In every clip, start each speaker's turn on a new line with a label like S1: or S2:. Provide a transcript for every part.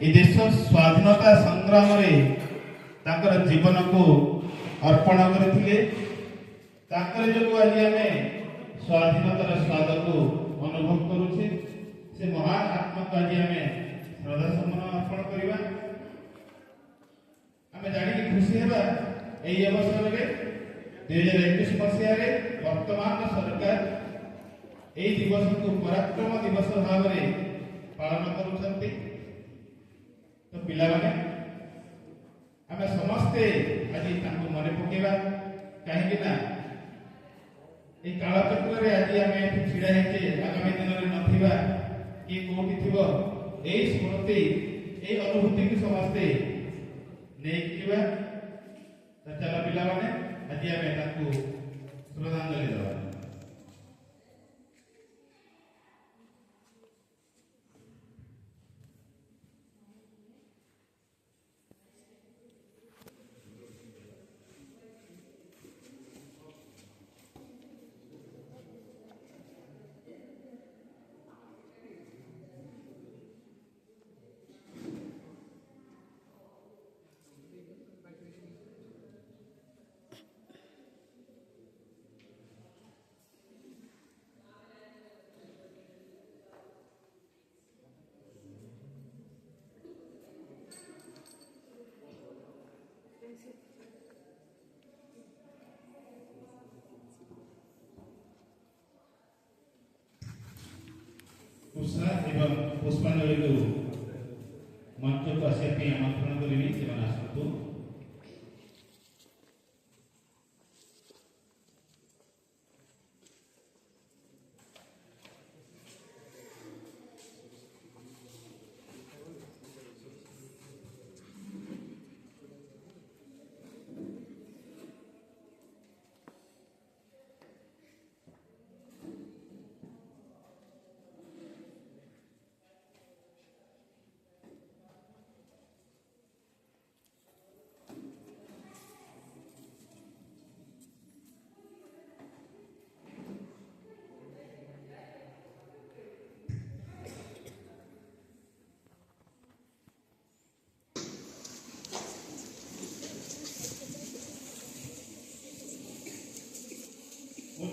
S1: ए देश स्वाधीनता संग्राम रे जीवन को अर्पण करथिले। जो आज आम स्वाधीनतार स्वाद को अनुभव करुचे से महान आत्मा को आज आम श्रद्धा सम्मान अर्पण करवा। आम जानिक खुशी हेबा एई अवसर में 2021 मसीह वर्तमान सरकार यही दिवस को पराक्रम दिवस भाव में पालन करुछंती। तो पिला माने आम समस्ते आज मन पकेबा कहीं कालचक्र आज आम छिड़ा आगामी दिन में नथिबा कि कोठी थिबो एई स्मृति एई अनुभूति को समस्ते नहीं चल पिला माने आज आम श्रद्धांजलि देवा। पुष्पा एवं पुष्पांजलि को मंच को आसापी आमंत्रण करी से आसतु।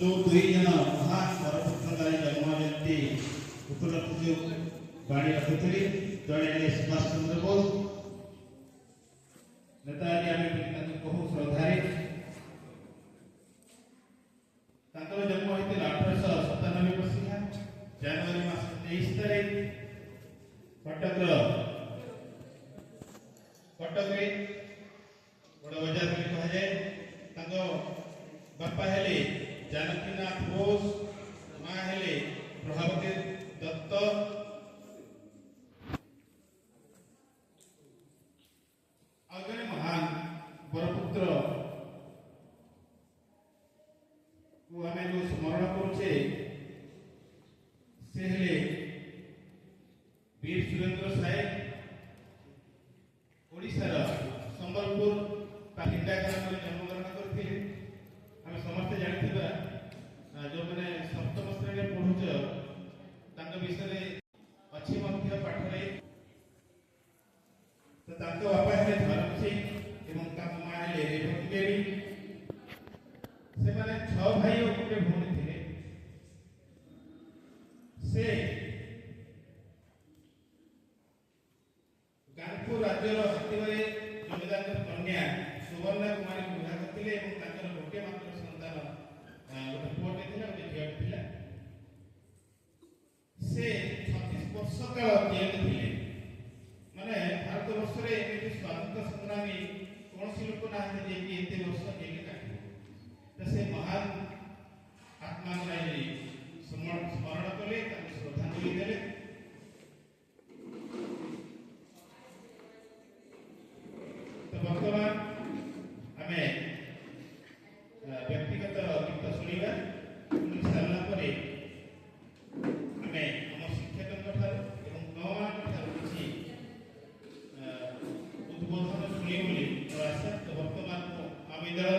S1: जो दुई जन महान परपुत्र जन्म जयंती उपलक्ष्य जो बाणी रखुली जड़े सुभाष चंद्र बोस नेताजी आम कहू श्रद्धारे जन्म होता 1897 मसीहा जनवरी मास 23 तारीख कटक बड़ बजार कह जाए। बापा हेले जानकीनाथ बोस, माँ हेले प्रभावती दत्त। जड़े महान बरपुत्र को आम जो स्मरण करुचे से हेले वीर सुरेंद्र साय ओडिशार संबलपुर पालिंडा ग्राम में जन्मग्रहण करते। आम समस्ते जानते जो मैंने सप्तम श्रेणी पढ़ुच विषय अच्छी पाठरे तो बापा है धर्म सिंह और माँ है रेवती देवी। से माने 6 भाई और गोटे भौणी थे। से कानपुर राज्यर हाथीबारी जमीदार कन्या सुवर्णा कुमारी विवाह करते गोटे मात्र सन्तान गोटे पुओटे गोटे झील था। से 36 वर्ष काल जेल थे। माने भारत वर्ष में एमती स्वाधीनता संग्रामी कौन लोक ना एत वर्ष जेल काटे। तो से महान आत्मा स्मरण कले श्रद्धांजलि देले। तो वर्तमान आम व्यक्तिगत गीत शुणा शुणी सारा आम शिक्षक किसी उद्बोधन शुणे आशा। तो वर्तमान महाविद्यालय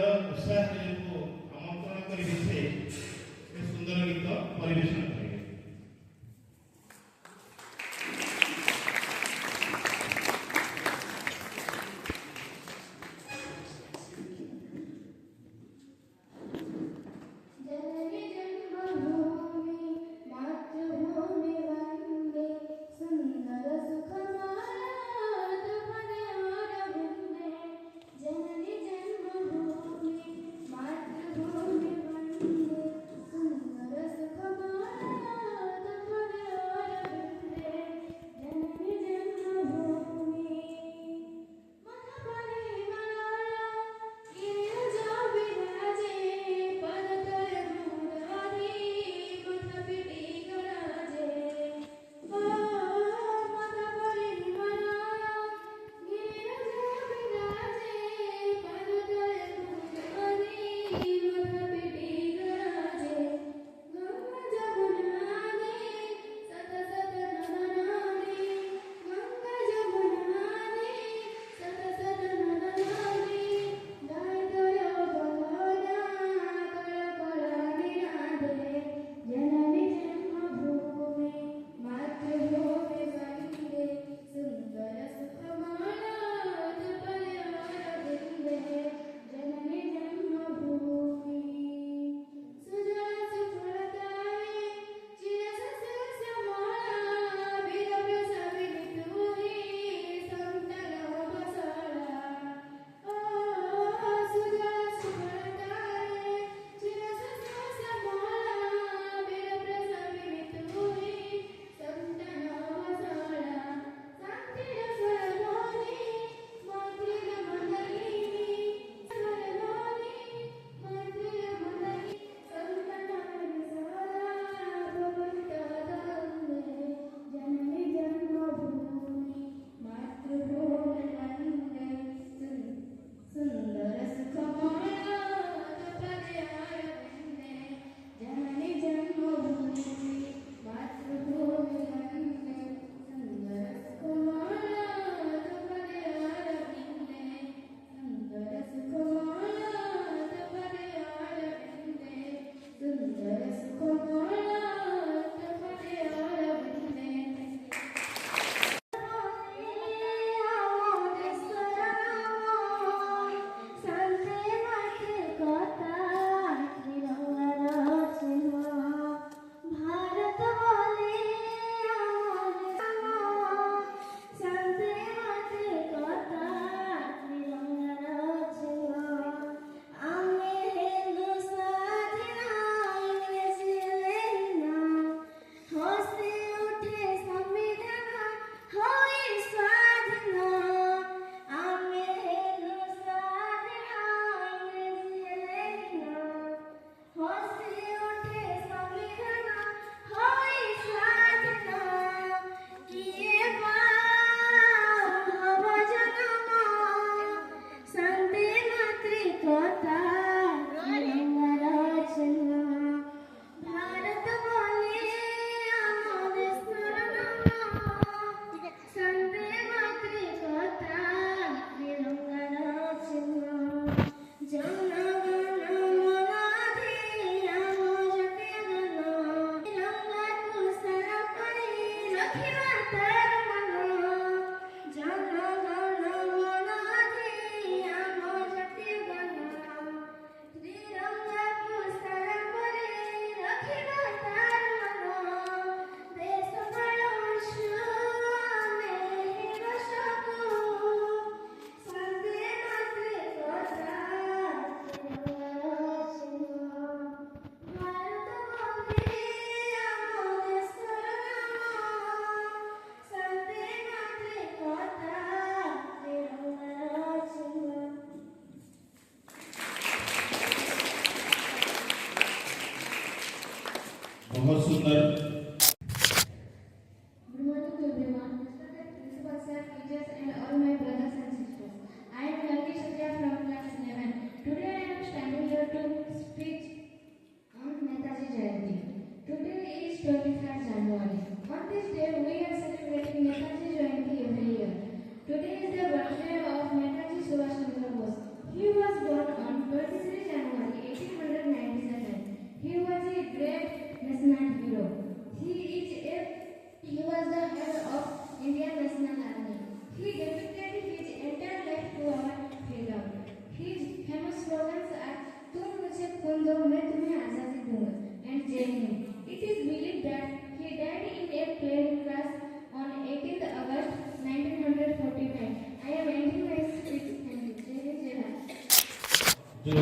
S1: जो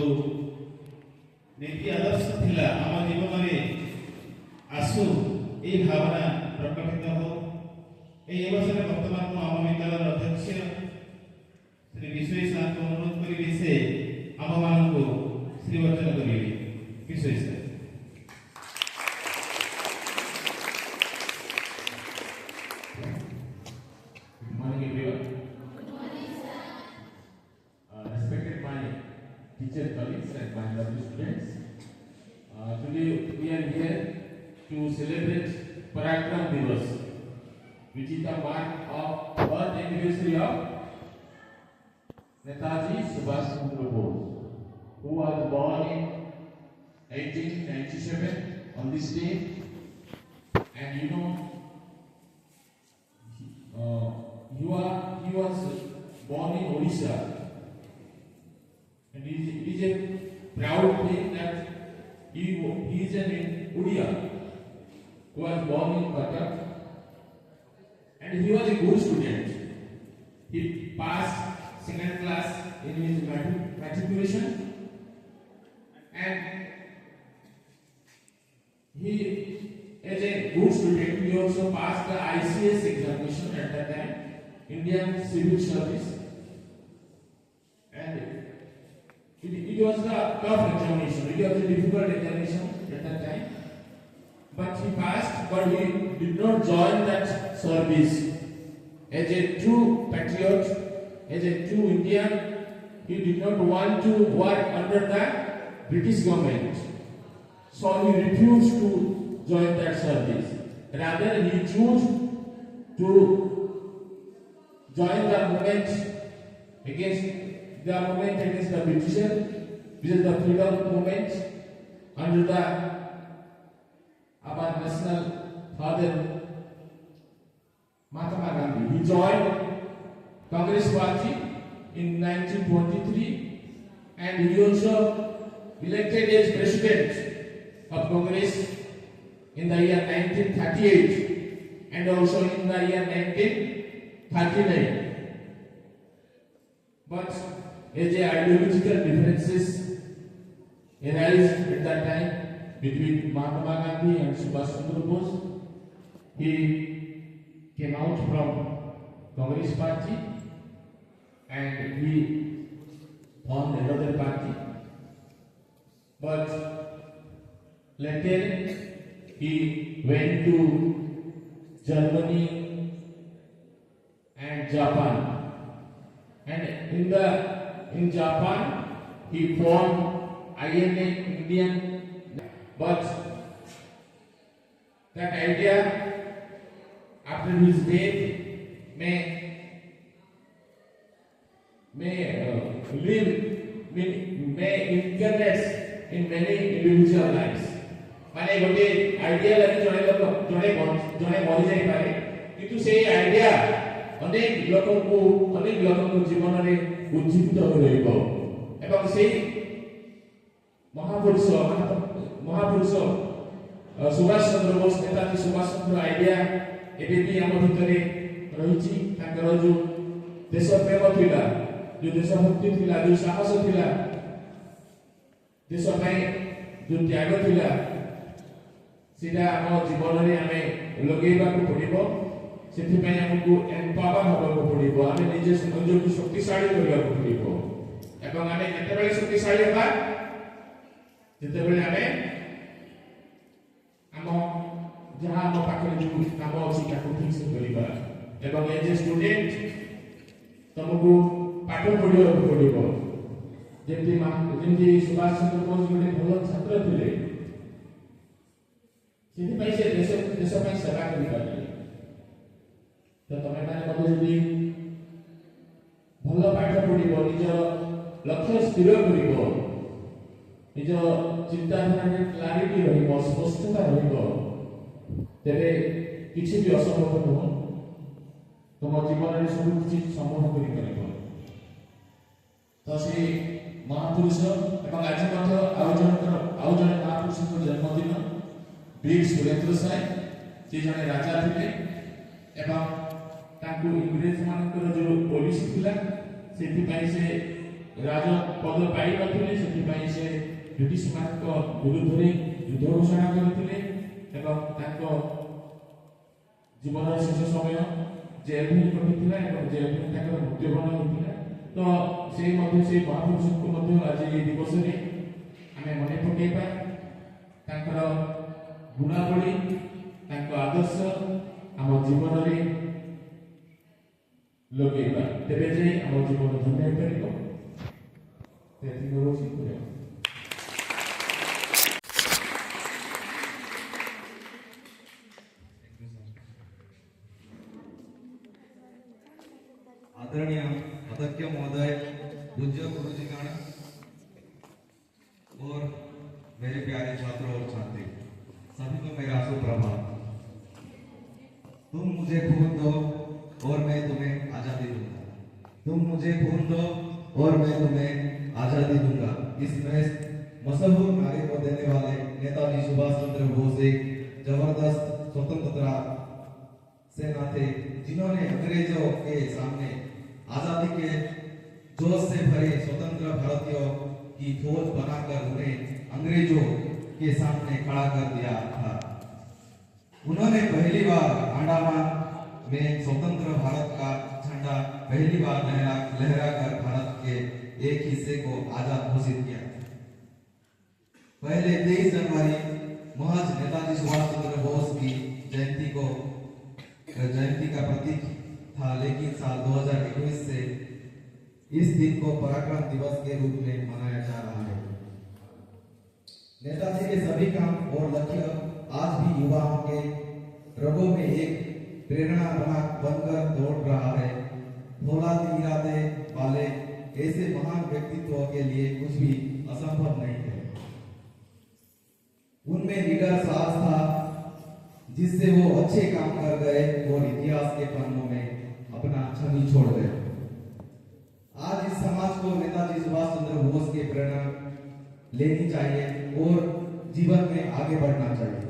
S1: नीति आदर्श थिला आम जीवन में आसु ये भावना प्रकटित हो। ये अवसर वर्तमान आम विद्यालय अध्यक्ष श्री विश्वेश सार को अनुरोध करी से आम मान को श्रीवचन करेंगे। Vishwesh sir.
S2: Good morning, everyone. Respected my teacher colleagues and my lovely students. Today we are here to celebrate Parakram Divas, which is the mark of birth anniversary of Netaji Subhash Chandra Bose, who was born in 1897 on this day. And you know, he was born in Odisha, and it is a proud thing that he is an Odia who was born in Cuttack, and he was a good student. He passed second class in his matriculation, and he, as a good student, he also passed the ICS examination at that time, Indian Civil Service, and it was a tough examination. It was a difficult examination at that time, but he passed. But he did not join that service. As a true patriot, as a true Indian, he did not want to work under the British government. So he refused to join that service. Rather, he chose to join the movement against the British, which is the freedom movement under our national father Mahatma Gandhi. He joined Congress Party in 1923, and he also elected as president of Congress in the year 1938 and also in the year 1939. But as the ideological differences arise at that time between Mahatma Gandhi and Subhash Chandra Bose, he came out from Congress Party and he formed another party. But later he went to Germany and Japan, and in Japan he formed INA Indian. But that idea after his death may incarnate in many individual lives. माने गोटे idea लगी जड़े मरी जाई पारे, किंतु से idea अनेक लोक जीवन में उज्जीवित हो रहिबो एवं से महापुरुष सुभाष चंद्र बोस नेताजी सुभाष चंद्र आइडिया एबे भी हम भितरे रहिछि। ताकर जो देश प्रेम थिला, जो देशभक्ति थिला, जो साहस थिला, देश ପାଇଁ जो त्याग थिला, सीधा आम जीवन में आम लगेबाकू पड़िबो। सेथिपई हमकु एम्पावर होबाकू पड़िबो, आम निजे निजकू शक्तिशाली करबाकू पड़िबो एवं आम जेतेबेले शक्तिशाली हेबा जेतेबेले आम जहाँ आम पाखरे जो काम अछि ताकू ठीक से करिबा एवं एज ए स्टूडेंट तुमको पाठ पढ़िबाकू पड़िबो। जेमती सुभाष चंद्र बोस गोटे भल छात्र थिले, सेथिपई से देश ପାଇଁ सेवा करिपारे। तो तमे माने मते जदि भल पाठ पढ़िबो, निज लक्ष्य स्थिर करिबो, निज चिंताधारा में क्लैरिटी रहिबो, स्पष्टता रहिबो, तेरे किछि भी असंभव नुह। तुम जीवन में सब किछि संभव करि परिबो। तो से महापुरुष एवं आज मध्य आउ जने महापुरुष जन्मदिन वीर सुरेंद्र साय, से जने राजा थिले एवं ताकू इंग्रेज मानकर जो पॉलिसी थिला सेथि पई से राजपद पाई नथिले सेथिपाई से ब्रिटिश ମାନଙ୍କ विरुद्धରେ ଯୁଦ୍ଧ ଘୋଷଣା କରିଥିଲେ ଏବଂ ତାଙ୍କ ଜୀବନର ଶେଷ ସମୟ ଜେଲ୍ ହିଁ କଟିଥିଲା ଏବଂ ଜେଲ୍ ହିଁ ତାଙ୍କର ମୃତ୍ୟୁବରଣ ହୋଇଥିଲା। ତ ସେଇ ମଧ୍ୟ ସେଇ ମହାପୁରୁଷଙ୍କୁ ମଧ୍ୟ ଆଜି ଏହି ଦିବସରେ ଆମେ ମନେ ପକାଇବା, ତାଙ୍କର ଗୁଣାବଳୀ ତାଙ୍କ ଆଦର୍ଶ ଆମ ଜୀବନରେ ଲଗେଇବା, ତେବେ ଯାଇ ଆମ ଜୀବନ ଧନ୍ୟ ହୋଇପାରିବ। ସେତିକି ରହୁଛି।
S3: आदरणीय अध्यक्ष महोदय, पूज्य गुरुजीगण और मेरे प्यारे छात्रों और छात्री, सभी को मेरा सुप्रभात। तुम मुझे खून दो और मैं तुम्हें आजादी दूंगा। तुम मुझे खून दो और मैं तुम्हें आजादी दूंगा। इस मशहूर नारे को देने वाले नेताजी सुभाष चंद्र बोस एक जबरदस्त स्वतंत्रता सेना थे, जिन्होंने अंग्रेजों के सामने आजादी के जोश से भरे स्वतंत्र भारतीयों की फौज बनाकर उन्हें अंग्रेजों के सामने खड़ा कर दिया था। उन्होंने पहली बार अंडमान में स्वतंत्र भारत का झंडा पहली बार लहराकर भारत के एक हिस्से को आजाद घोषित किया। पहले 23 जनवरी महज नेताजी सुभाष चंद्र बोस की जयंती का प्रतीक था, लेकिन साल 2021 से इस दिन को पराक्रम दिवस के रूप में मनाया जा रहा है। नेताजी के सभी काम और लक्ष्य आज भी युवाओं के रगों में एक प्रेरणा बनकर दौड़ रहा है। फौलादी इरादे वाले ऐसे महान व्यक्तित्व के लिए कुछ भी असंभव नहीं है। उनमें लीडर साहस था, जिससे वो अच्छे काम कर गए और इतिहास के पन्नों में अपना छवि छोड़ गए। आज इस समाज को नेताजी सुभाष चंद्र बोस की प्रेरणा लेनी चाहिए और जीवन में आगे बढ़ना चाहिए।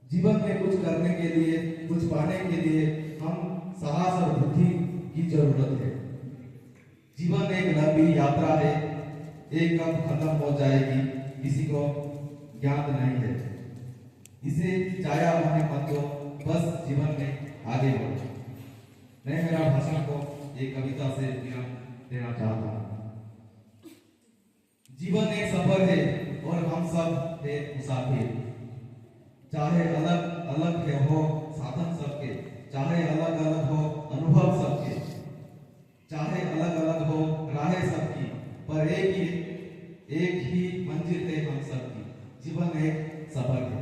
S3: जीवन में कुछ करने के लिए, कुछ पाने के लिए हम साहस और बुद्धि की जरूरत है। जीवन एक लंबी यात्रा है, एक कब खत्म हो जाएगी किसी को ज्ञात नहीं है। इसे जाया होने मत दो, बस जीवन में आगे बढ़ो। मैं मेरा भाषण को एक कविता से विराम देना चाहता हूँ। जीवन एक सफर है और हम सब है मुसाफिर। चाहे अलग अलग हो साधन सबके, चाहे अलग अलग हो अनुभव सबके, चाहे अलग अलग हो राहें सबकी, पर एक ही मंजिल है हम सबकी। जीवन एक सफर है।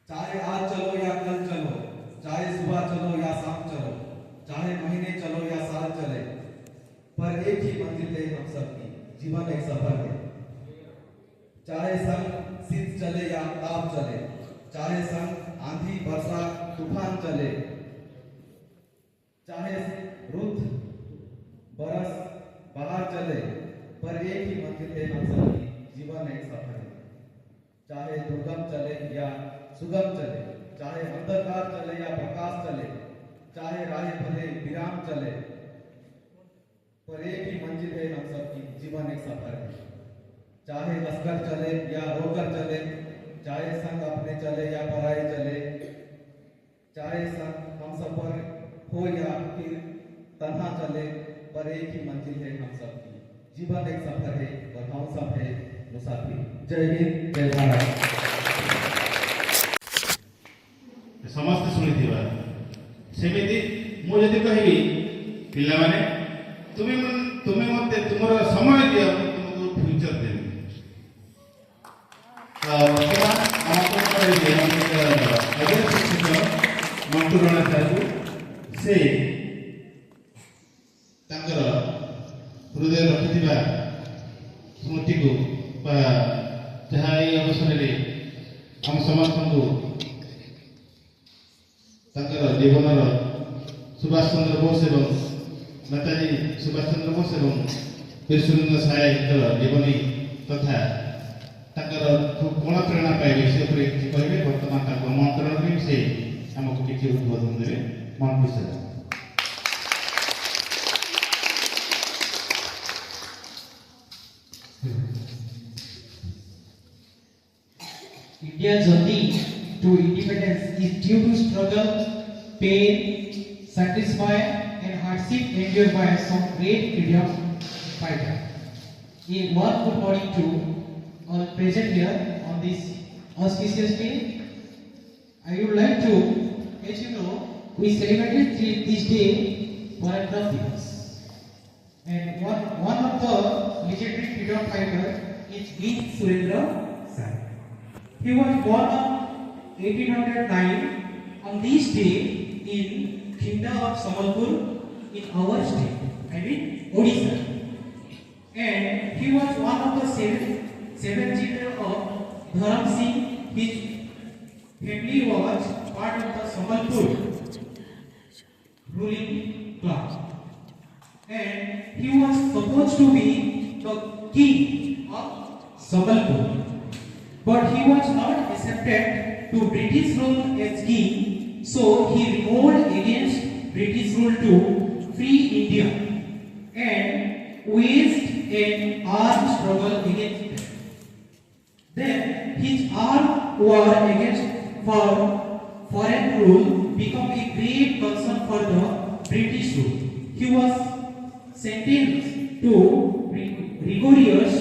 S3: चाहे आज चलो या कल चलो, चाहे सुबह चलो या शाम चलो, चाहे महीने चलो या साल चले, पर एक ही मंजिल है हम सबकी। जीवन एक सफर है। चाहे संग शीत चले या ताप चले, चाहे संग आंधी वर्षा तूफान चले, चाहे रुद्र बरस बाहर चले, पर एक ही मंजिल है हम सबकी। जीवन एक सफर है। चाहे दुर्गम चले या सुगम चले, चाहे अंधकार चले या प्रकाश चले, चाहे राह भले विराम चले, पर एक ही मंजिल है हम सबकी। जीवन एक सफर है। चाहे लश्कर चले या रोकर चले, चाहे संग अपने चले या पराए चले, चाहे संग हम सफर हो या फिर तन्हा चले, पर एक ही मंजिल है हम सबकी। जीवन एक सफर है और हम सब है मुसाफिर। जय हिंद, जय भारत।
S1: ସମସ୍ତେ ଶୁଣିଥିବା ସେମିତି ମୁଁ ଯଦି କହିବି ପିଲାମାନେ ତୁମେ ମୋତେ ତୁମର ସମୟ ଦିଅ, ମୁଁ ତୁମକୁ ଫ୍ୟୁଚର ଦେବି। ତ ବର୍ତ୍ତମାନ ଶିକ୍ଷକ ମଣ୍ଟୁ ରଣା ସାହେବ ସେ ତାଙ୍କର ହୃଦୟ ରଖିଥିବା ସ୍ମୃତିକୁ ବା ଯାହା ଏହି ଅବସରରେ ଆମ ସମସ୍ତଙ୍କୁ ତାଙ୍କର ଜୀବନର ସୁଭାଷ ଚନ୍ଦ୍ର ବୋଷ ଏବଂ ନେତାଜୀ ସୁଭାଷ ଚନ୍ଦ୍ର ବୋଷ ଏବଂ ବୀର ସୁରେନ୍ଦ୍ର ସାଏଙ୍କର ଜୀବନୀ ତଥା ତାଙ୍କର କ'ଣ ପ୍ରେରଣା ପାଇବେ ସେ ଉପରେ କିଛି କହିବେ। ବର୍ତ୍ତମାନ ତାଙ୍କ ମନ୍ତ୍ରଣରେ ସେ ଆମକୁ କିଛି ଉଦ୍ବୋଧନ ଦେବେ। ମନ ଖୁସି
S4: India's journey to independence is due to struggle, pain, sacrifice, and hardship endured by some great freedom fighters. A warm good morning to all present here on this auspicious day. I would like to let you know we celebrated this day Parakrama Divas. And one of the legendary freedom fighters is Veer Surendra Sai. He was born on 1809 on this day in Kingdom of Sambalpur in our state, I mean Odisha. And he was one of the seven children of Dharam Singh. His family was part of the Sambalpur ruling class. And he was supposed to be the king of Sambalpur. But he was not accepted to British rule as king, so he revolted against British rule to free India and waged an armed struggle against them. Then his armed war against foreign rule became a great concern for the British rule. He was sentenced to rigorous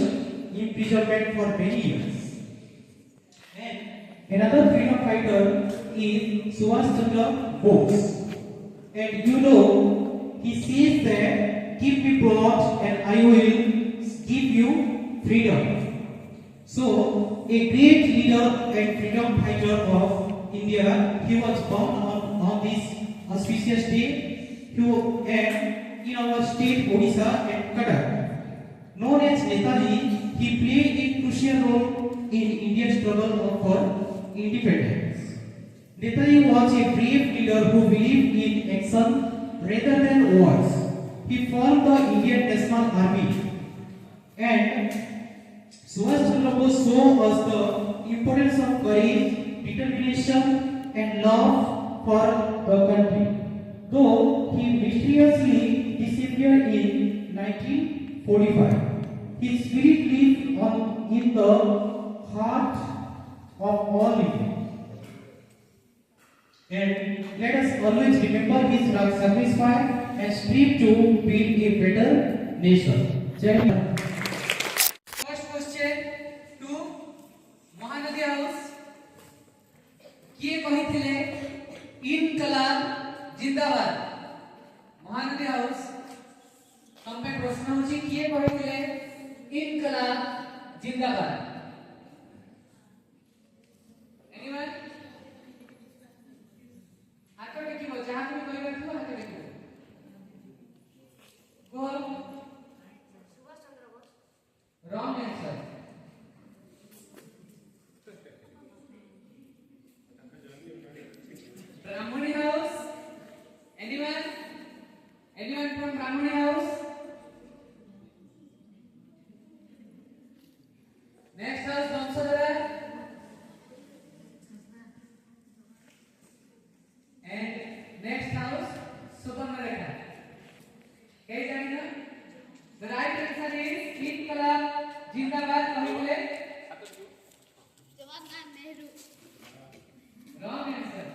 S4: imprisonment for many years. And another freedom fighter is Subhash Chandra Bose. And you know, he says that keep me proud and I will give you freedom. So, a great leader and freedom fighter of India, he was born on this auspicious day and in our state Odisha and Cuttack. Known as Netaji, he played a crucial role in India's struggle for independence. Netaji was a brave leader who believed in action rather than words. He formed the Indian National Army. And Subhash Chandra Bose showed us the importance of courage, determination, and love for the country. Though he mysteriously disappeared in 1945, his spirit lived on in the heart of all India. And let us always remember his sacrifice and strive to build a better nation. Jai Hind.
S5: First question to Mahanadi House. किए कहिथिले इनकलाब जिंदाबाद Mahanadi house तमे प्रश्न होची किए कहिथिले इनकलाब जिंदाबाद anyone हाथ देखिबो जहां तुम कहिबा थु हाथ देखिबो को Subhash Chandra Bose wrong answer Brahmani house? Anyone? Anyone from Brahmani house? Next house, Vamsadhara. And next house, Subarnarekha. Okay, Janina? The right answer is Inqilab Jindabad Kahule.
S6: Jawaharlal Nehru.
S5: Wrong answer.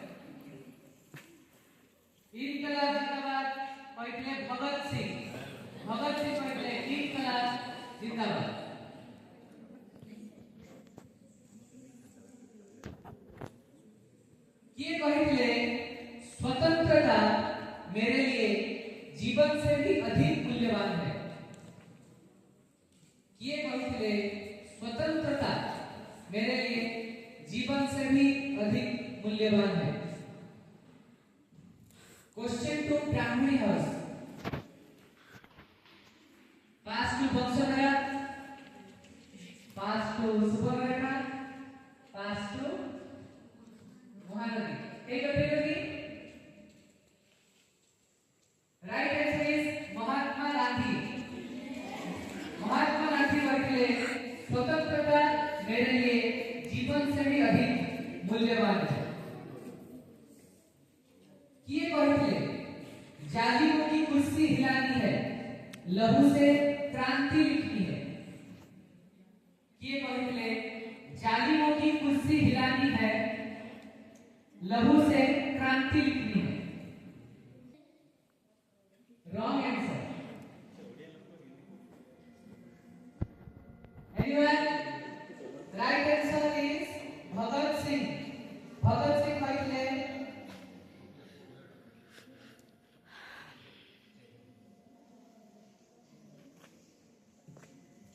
S5: इनकलाब जिंदाबाद कहले भगत सिंह कहले इनकलाब जिंदाबाद किए कहले स्वतंत्रता मेरे लिए जीवन से भी अधिक मूल्यवान है किए कहले स्वतंत्रता मेरे लिए जीवन से भी अधिक मूल्यवान है Question to Brahmani house. Pass to Vamsadhara. Pass to Subarnarekha. Pass to Mahanadi. Take a look. Right answer is Mahatma Gandhi. Mahatma Gandhi कहले स्वतंत्रता मेरे लिए जीवन से भी अधिक मूल्यवान है किए कहले जालियों की कुर्सी हिलानी है लहू से क्रांति लिखनी है किए कहले जालियों की कुर्सी हिलानी your right answer is Bhagat Singh. Bhagat Singh କହିଥିଲେ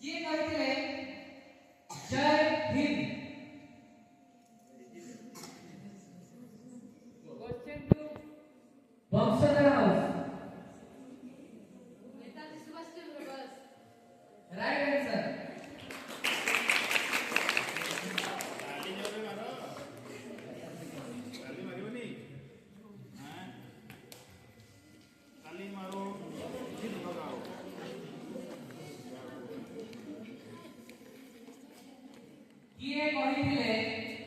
S5: କିଏ କହିଥିଲେ ଜୟ Hind. Question 2 Vansadhara house.
S6: Netaji Subhash Chandra Bose.
S5: Right answer.
S1: ताली जोरे मारो, ताली मारिबनी, हाँ, ताली मारो, गीत बजाओ।
S5: किए କହିଥିଲେ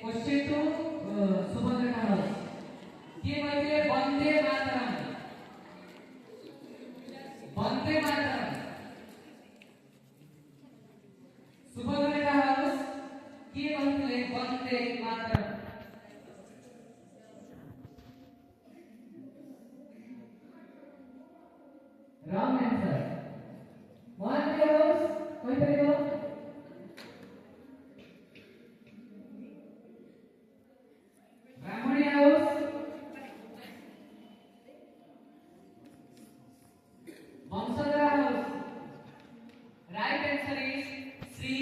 S5: क्वेश्चन 2 सुभद्रा हाउस किए କହିଥିଲେ वंदे मातरम। वंदे मातरम सुभद्रा हाउस किए କହିଥିଲେ Vande Mataram. Wrong answer. Maharaja house କହିପାରିବ Brahmani house Vansadhara house. Right answer is Shri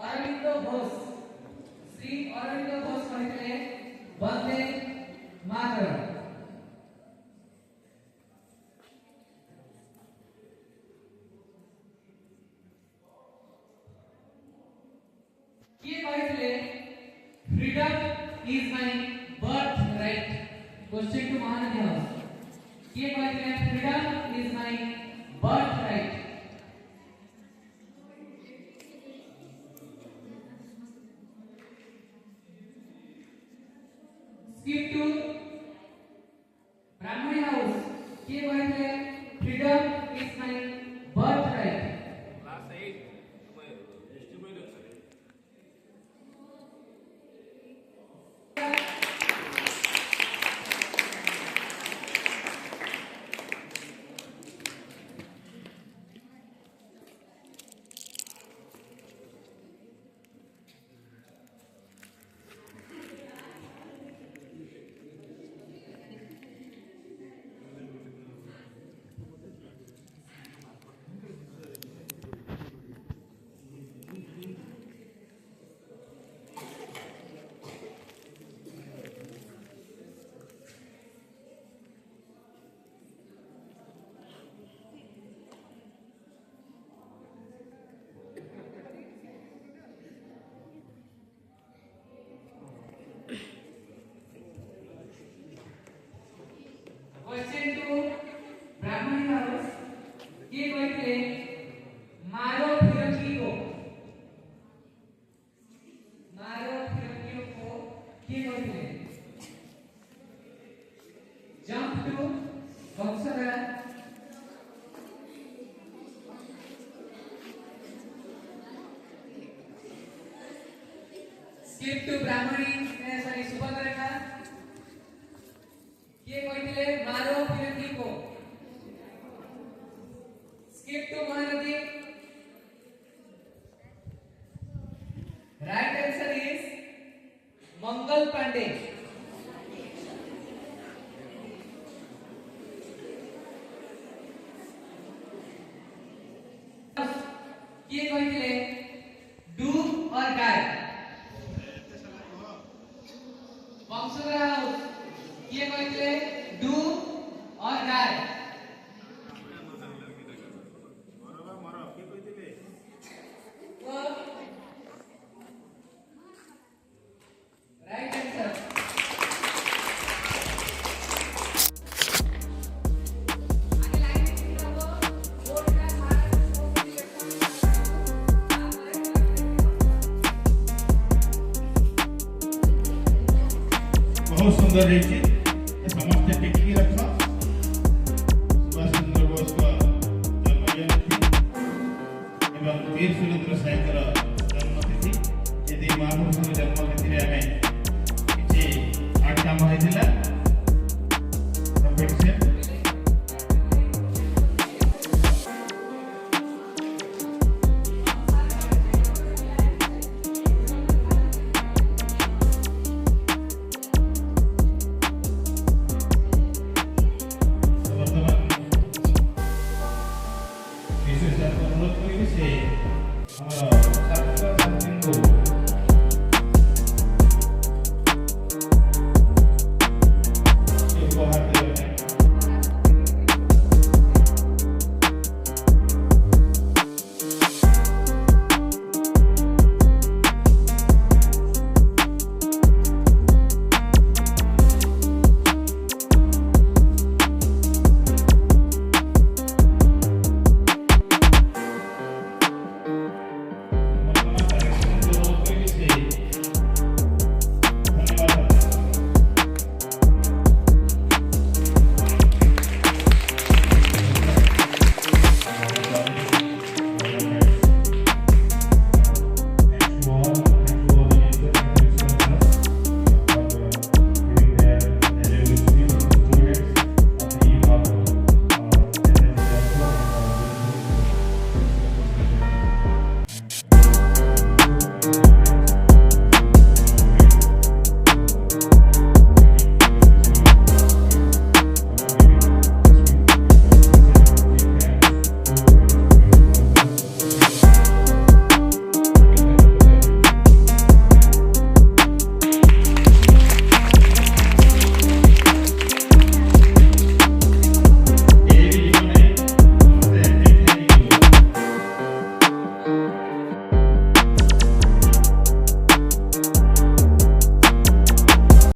S5: Aurobindo Ghosh. Shri Aurobindo Ghosh कहते वंदे मातरम। किए कहते freedom is my birth right. Question to Mahanadi house किए कहते freedom is my birth right. Skip to Brahmani house किए कहते freedom is my birth right.
S1: Class 8 distribute
S5: question to Brahmani house किए कहते मारो फिरकी को। मारो फिरकी को किए कहते jump to Vansadhara. Skip to Brahmani sorry Subhadra किए कहते मारो फिरकी को। Skip to Mahanadi. Right answer is Mangal Pandey. किए कहते डू और डाई। वंशधर हाउस किए कहते डू और डाई।
S1: मर किए कहते
S5: राइट आंसर। आगे लाइन में लिखा हो बोर्ड का सारा
S1: बहुत सुंदर है समस्त टिकी रखा। सुभाष चंद्र बोस का जन्म जयंती एवं वीर सुरेंद्र सायकर जन्मतिथि यदि महापुरुष जन्मतिथि आम किसी आर्ट काम होता कम्पिटिशन हमारा